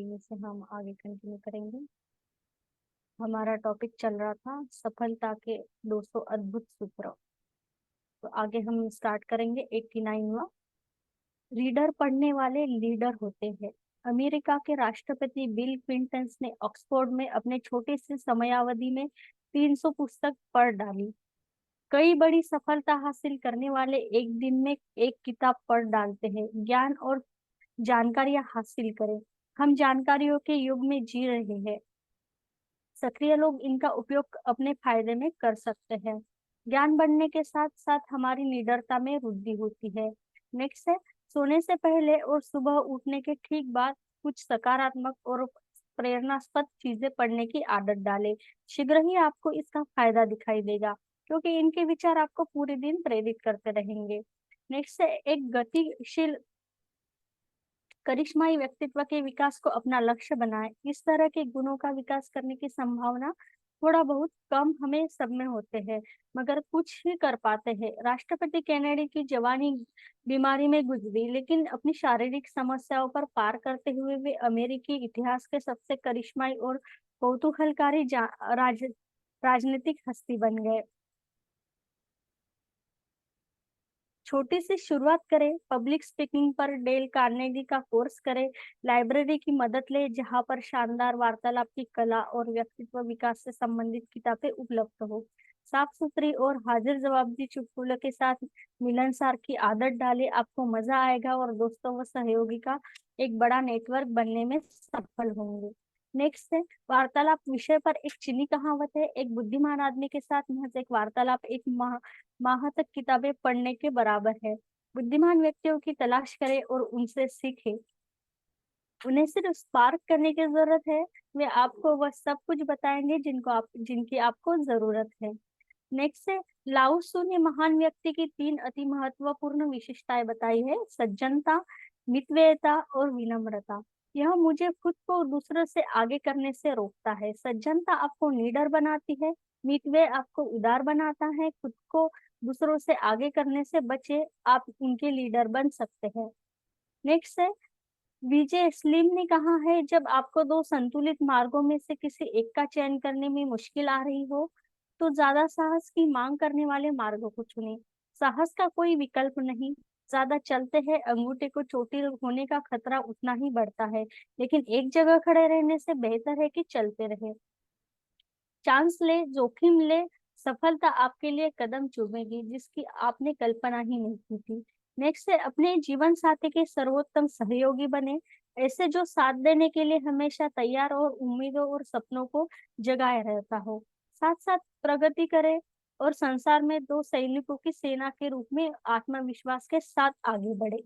से हम आगे कंटिन्यू करेंगे। हमारा टॉपिक चल रहा था सफलता के 200 अद्भुत सूत्र। तो आगे हम स्टार्ट करेंगे 89वां। रीडर पढ़ने वाले लीडर होते हैं। अमेरिका के राष्ट्रपति बिल क्लिंटन ने ऑक्सफोर्ड में अपने छोटे से समयावधि में 300 पुस्तक पढ़ डाली। कई बड़ी सफलता हासिल करने वाले एक दिन में एक किताब पढ़ डालते हैं। ज्ञान और जानकारियां हासिल करें। हम जानकारियों के युग में जी रहे हैं। सक्रिय लोग इनका उपयोग अपने फायदे में कर सकते हैं। ज्ञान बढ़ने के साथ साथ हमारी निडरता में वृद्धि होती है। नेक्स्ट है, सोने से पहले और सुबह उठने के ठीक बाद कुछ सकारात्मक और प्रेरणास्पद चीजें पढ़ने की आदत डालें। शीघ्र ही आपको इसका फायदा दिखाई देगा, क्योंकि इनके विचार आपको पूरे दिन प्रेरित करते रहेंगे। नेक्स्ट है, एक गतिशील करिश्माई व्यक्तित्व के विकास को अपना लक्ष्य बनाएं। इस तरह के गुणों का विकास करने की संभावना थोड़ा बहुत कम हमें सब में होते हैं, मगर कुछ ही कर पाते हैं। राष्ट्रपति केनेडी की जवानी बीमारी में गुजरी, लेकिन अपनी शारीरिक समस्याओं पर पार करते हुए वे अमेरिकी इतिहास के सबसे करिश्माई और कौतूहलकारी राजनीतिक हस्ती बन गए। छोटी सी शुरुआत करें। पब्लिक स्पीकिंग पर डेल कार्नेगी का कोर्स करें। लाइब्रेरी की मदद लें, जहां पर शानदार वार्तालाप की कला और व्यक्तित्व विकास से संबंधित किताबें उपलब्ध हो। साफ सुथरी और हाजिर जवाबी चुटकुलों के साथ मिलनसार की आदत डालें। आपको मजा आएगा और दोस्तों व सहयोगी का एक बड़ा नेटवर्क बनने में सफल होंगे। नेक्स्ट है, वार्तालाप विषय पर एक चीनी कहावत है, एक बुद्धिमान आदमी के साथ महज एक वार्तालाप एक माह तक किताबें पढ़ने के बराबर है। बुद्धिमान व्यक्तियों की तलाश करें और उनसे सीखें। उन्हें सिर्फ स्पार्क करने की जरूरत है। वे आपको वह सब कुछ बताएंगे जिनकी आपको जरूरत है। नेक्स्ट है, लाओ त्सु ने महान व्यक्ति की 3 अति महत्वपूर्ण विशेषताएं बताई है: सज्जनता, मितव्ययिता और विनम्रता। यह मुझे खुद को दूसरों से आगे करने से रोकता है। सज्जनता आपको निडर बनाती है। मितव्यय आपको उदार बनाता है। खुद को दूसरों से आगे करने से बचे, आप उनके लीडर बन सकते हैं। नेक्स्ट है, विजय स्लिम ने कहा है, जब आपको दो संतुलित मार्गों में से किसी एक का चयन करने में मुश्किल आ रही हो, तो ज्यादा साहस की मांग करने वाले मार्गों को चुनें। साहस का कोई विकल्प नहीं। ज्यादा चलते हैं अंगूठे को चोटिल होने का खतरा उतना ही बढ़ता है, लेकिन एक जगह खड़े रहने से बेहतर है कि चलते रहे। चांस ले, जोखिम ले। सफलता आपके लिए कदम चूमेगी जिसकी आपने कल्पना ही नहीं की थी। नेक्स्ट है, अपने जीवन साथी के सर्वोत्तम सहयोगी बने, ऐसे जो साथ देने के लिए हमेशा तैयार और उम्मीदों और सपनों को जगाए रहता हो। साथ साथ प्रगति करे और संसार में दो सैनिकों की सेना के रूप में आत्मविश्वास के साथ आगे बढ़े।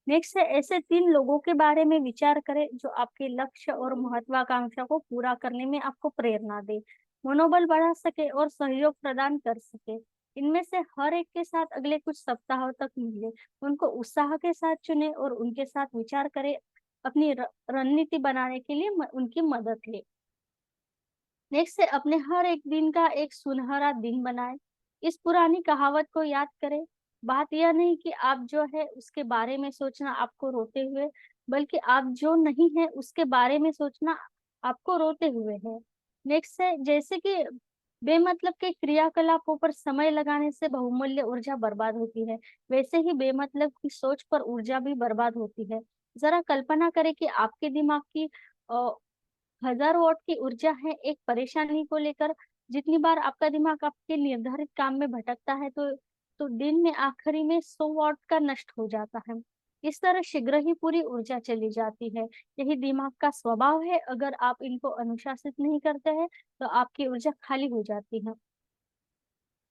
नेक्स्ट है, ऐसे 3 लोगों के बारे में विचार करें जो आपके लक्ष्य और महत्वाकांक्षा को पूरा करने में आपको प्रेरणा दे, मनोबल बढ़ा सके और सहयोग प्रदान कर सके। इनमें से हर एक के साथ अगले कुछ सप्ताहों तक मिले, उनको उत्साह के साथ चुने और उनके साथ विचार करें। अपनी रणनीति बनाने के लिए उनकी मदद ले। नेक्स्ट है, अपने हर एक दिन का एक सुनहरा दिन बनाएं। इस पुरानी कहावत को याद करें। बात यह नहीं कि आप जो है उसके बारे में सोचना आपको रोते हुए, बल्कि आप जो नहीं है उसके बारे में सोचना आपको रोते हुए है। नेक्स्ट है, जैसे कि बेमतलब के क्रियाकलापों पर समय लगाने से बहुमूल्य ऊर्जा बर्बाद होती है, वैसे ही बेमतलब की सोच पर ऊर्जा भी बर्बाद होती है। जरा कल्पना करें कि आपके दिमाग की 1000 वॉट की ऊर्जा है एक परेशानी को लेकर। जितनी बार आपका दिमाग आपके निर्धारित काम में भटकता है, तो दिन में आखिरी में 100 वॉट का नष्ट हो जाता है। इस तरह शीघ्र ही पूरी ऊर्जा चली जाती है। यही दिमाग का स्वभाव है। अगर आप इनको अनुशासित नहीं करते हैं, तो आपकी ऊर्जा खाली हो जाती है।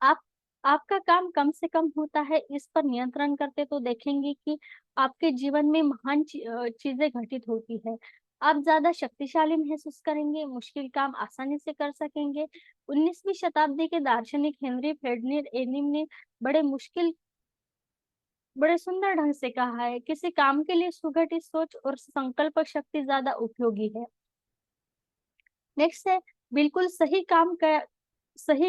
आप आपका काम कम से कम होता है, इस पर नियंत्रण करते तो देखेंगे कि आपके जीवन में महान चीजें घटित होती है। आप ज्यादा शक्तिशाली महसूस करेंगे, मुश्किल काम आसानी से कर सकेंगे। 19वीं शताब्दी के दार्शनिक हेनरी फेडनिर एनिम ने बड़े सुंदर ढंग से कहा है, किसी काम के लिए सुगठित सोच और संकल्प शक्ति ज्यादा उपयोगी है। नेक्स्ट है, बिल्कुल सही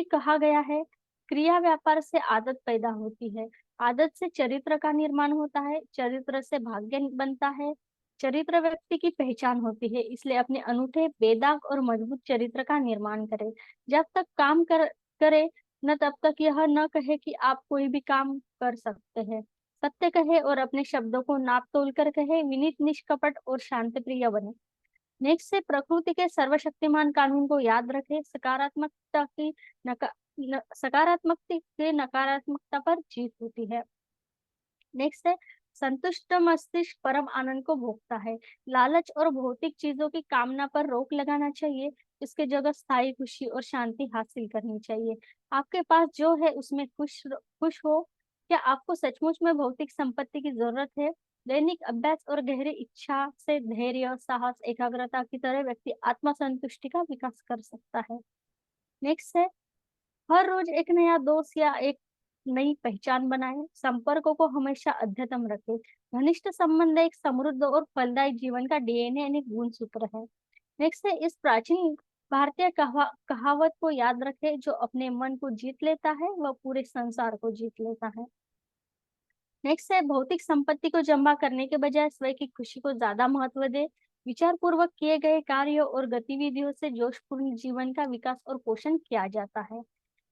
कहा गया है। क्रिया व्यापार से आदत पैदा होती है। आदत से चरित्र का निर्माण होता है। चरित्र से भाग्य बनता है। चरित्र व्यक्ति की पहचान होती है, इसलिए अपने अनूठे, बेदाग और मजबूत चरित्र का निर्माण करें। जब तक काम करे न तब तक यह न कहे कि आप कोई भी काम कर सकते हैं। सत्य कहे और अपने शब्दों को नाप तोल कर कहे, विनीत, निष्कपट और शांतिप्रिय बने। नेक्स्ट है प्रकृति के सर्वशक्तिमान कानून को याद रखें। सकारात्मकता के नकारात्मकता पर जीत होती है। नेक्स्ट है संतुष्ट मस्तिष्क परम आनंद को भोगता है। लालच और भौतिक चीजों की कामना पर रोक लगाना चाहिए। इसके जगह स्थायी खुशी और शांति हासिल करनी चाहिए। आपके पास जो है उसमें खुश हो। क्या आपको सचमुच में भौतिक संपत्ति की जरूरत है? दैनिक अभ्यास और गहरी इच्छा से धैर्य, साहस, एकाग्रता की तरह व्यक्ति आत्मसंतुष्टि का विकास कर सकता है। नेक्स्ट है हर रोज एक नया दोस्त या एक नई पहचान बनाएं। संपर्कों को हमेशा अद्यतन रखें। घनिष्ठ संबंध एक समृद्ध और फलदायी जीवन का डीएनए यानी गुण सूत्र है। नेक्स्ट है इस प्राचीन भारतीय कहावत को याद रखें, जो अपने मन को जीत लेता है वह पूरे संसार को जीत लेता है। नेक्स्ट है भौतिक संपत्ति को जमा करने के बजाय स्वयं की खुशी को ज्यादा महत्व दे। विचार पूर्वक किए गए कार्यों और गतिविधियों से जोशपूर्ण जीवन का विकास और पोषण किया जाता है।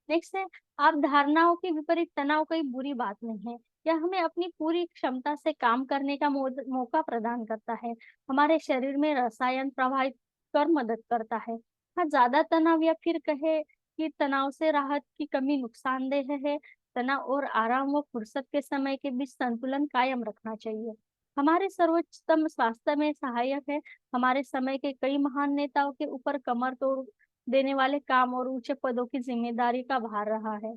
नेक्स्ट है आप धारणाओं के विपरीत तनाव कोई बुरी बात नहीं है। यह हमें अपनी पूरी क्षमता से काम करने का मौका प्रदान करता है। हमारे शरीर में रसायन प्रवाहित कर मदद करता है। हाँ, ज्यादा तनाव या फिर कहे कि तनाव से राहत की कमी नुकसानदेह है। तनाव और आराम व फुर्सत के समय के बीच संतुलन कायम रखना चाहिए। हमारे सर्वोत्तम स्वास्थ्य में सहायक है। हमारे समय के कई महान नेताओं के ऊपर कमर तोड़ देने वाले काम और ऊंचे पदों की जिम्मेदारी का भार रहा है।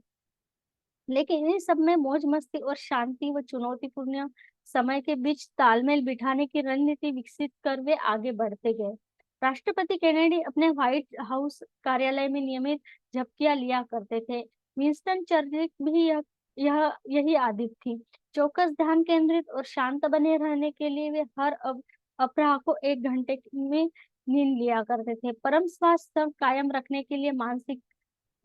लेकिन इन सब में मौज मस्ती और शांति व चुनौतीपूर्ण समय के बीच तालमेल बिठाने की रणनीति विकसित कर वे आगे बढ़ते गए। राष्ट्रपति केनेडी अपने व्हाइट हाउस कार्यालय में नियमित झपकियां लिया करते थे। विंस्टन चर्चिल भी यही आदत थी। चौकस, ध्यान केंद्रित और शांत बने रहने के लिए वे हर अपराह को 1 घंटे में नींद लिया करते थे। परम स्वास्थ्य कायम रखने के लिए मानसिक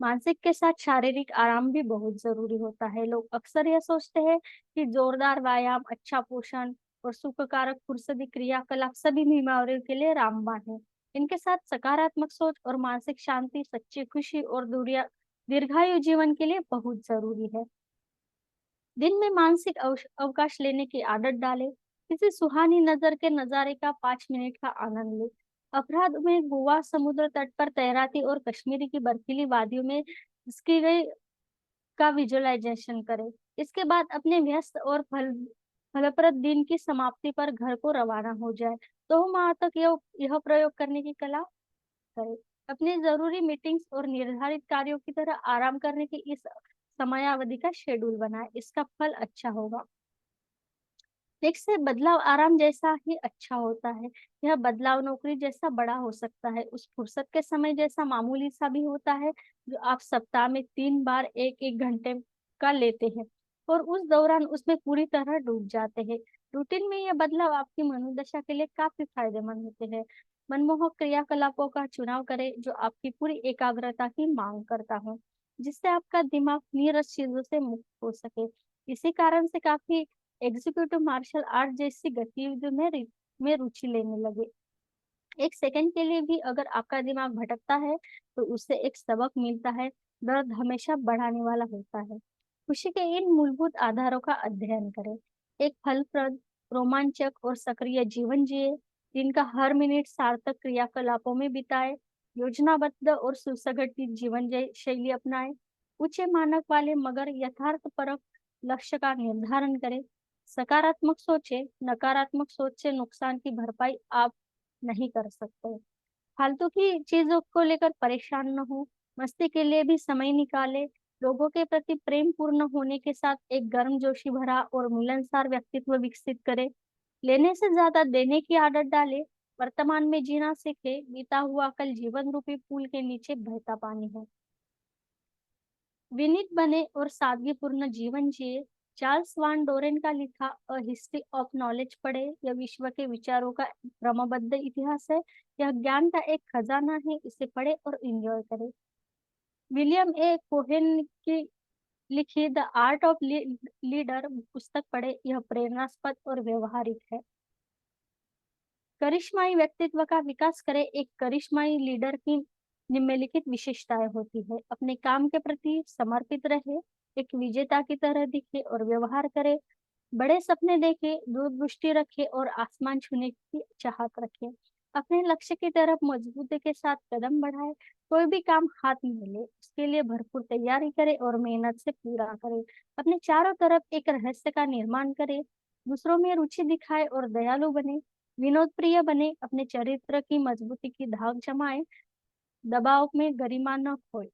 मानसिक के साथ शारीरिक आराम भी बहुत जरूरी होता है। लोग अक्सर यह सोचते हैं कि जोरदार व्यायाम, अच्छा पोषण और सुखकारक फुर्सती क्रियाकलाप सभी बीमारियों के लिए रामबाण है। इनके साथ सकारात्मक सोच और मानसिक शांति, सच्ची खुशी और दीर्घायु जीवन के लिए बहुत जरूरी है। दिन में मानसिक अवकाश लेने की आदत डालें। किसी सुहानी नजर के नजारे का 5 मिनट का आनंद ले। अपराध में गोवा समुद्र तट पर तैराती और कश्मीरी की बर्फीली वादियों में इसकी गई का विजुअलाइजेशन करें। इसके बाद अपने व्यस्त और फलप्रद दिन की समाप्ति पर घर को रवाना हो जाए। 2 माह तक यह प्रयोग करने की कला करें। अपनी जरूरी मीटिंग्स और निर्धारित कार्यों की तरह आराम करने की इस समयावधि का शेड्यूल बनाए। इसका फल अच्छा होगा। नेक्स्ट है बदलाव आराम जैसा ही अच्छा होता है। यह बदलाव नौकरी जैसा बड़ा हो सकता है, उस फुर्सत के समय जैसा मामूली सा भी होता है, जो आप सप्ताह में 3 बार 1-1 घंटे का लेते हैं और उस दौरान उसमें पूरी तरह डूब जाते हैं। रूटीन में यह बदलाव आपकी मनोदशा के लिए काफी फायदेमंद होते हैं। मनमोहक क्रियाकलापों का चुनाव करें जो आपकी पूरी एकाग्रता की मांग करता हो, जिससे आपका दिमाग नीरस चीजों से मुक्त हो सके। इसी कारण से काफी एग्जीक्यूटिव मार्शल आर्ट जैसी गतिविधियों में रुचि लेने लगे। 1 सेकंड के लिए भी अगर आपका दिमाग भटकता है तो उससे एक सबक मिलता है। दर्द हमेशा बढ़ाने वाला होता है। खुशी के इन मूलभूत आधारों का अध्ययन करें। एक फलप्रद, रोमांचक और सक्रिय जीवन जिए। दिन का हर मिनट सार्थक क्रियाकलापों में बिताए। योजनाबद्ध और सुसंगठित जीवन शैली अपनाएं। ऊंचे मानक वाले मगर यथार्थपरक लक्ष्य का निर्धारण करें। सकारात्मक सोचे, नकारात्मक सोच से नुकसान की भरपाई आप नहीं कर सकते। फालतू की चीजों को लेकर परेशान न हो। मस्ती के लिए भी समय निकाले। लोगों के प्रति प्रेम पूर्ण होने के साथ एक गर्मजोशी भरा और मिलनसार व्यक्तित्व विकसित करे। लेने से ज्यादा देने की आदत डाले। वर्तमान में जीना सीखे। बीता हुआ कल जीवन रूपी पुल के नीचे बहता पानी है। विनीत बने और सादगीपूर्ण जीवन जिए। चार्ल्स वान डोरेन का लिखा अ हिस्ट्री ऑफ नॉलेज पढ़े। यह विश्व के विचारों का क्रमबद्ध इतिहास है। यह ज्ञान का एक खजाना है। इसे पढ़े और एंजॉय करें। विलियम ए कोहेन की लिखी द आर्ट ऑफ लीडर पुस्तक पढ़े। यह प्रेरणास्पद और व्यवहारिक है। करिश्माई व्यक्तित्व का विकास करें। एक करिश्माई लीडर की निम्नलिखित विशेषताएं होती है। अपने काम के प्रति समर्पित रहे, एक विजेता की तरह दिखे और व्यवहार करे, बड़े सपने देखे, दूरदृष्टि रखे और आसमान छूने की चाहत रखे, अपने लक्ष्य की तरफ मजबूती के साथ कदम बढ़ाए, कोई भी काम हाथ में ले उसके लिए भरपूर तैयारी करे और मेहनत से पूरा करे, अपने चारों तरफ एक रहस्य का निर्माण करे, दूसरों में रुचि दिखाए और दयालु बने, विनोद प्रिय बने, अपने चरित्र की मजबूती की धाक जमाए, दबाव में गरिमा न खोए।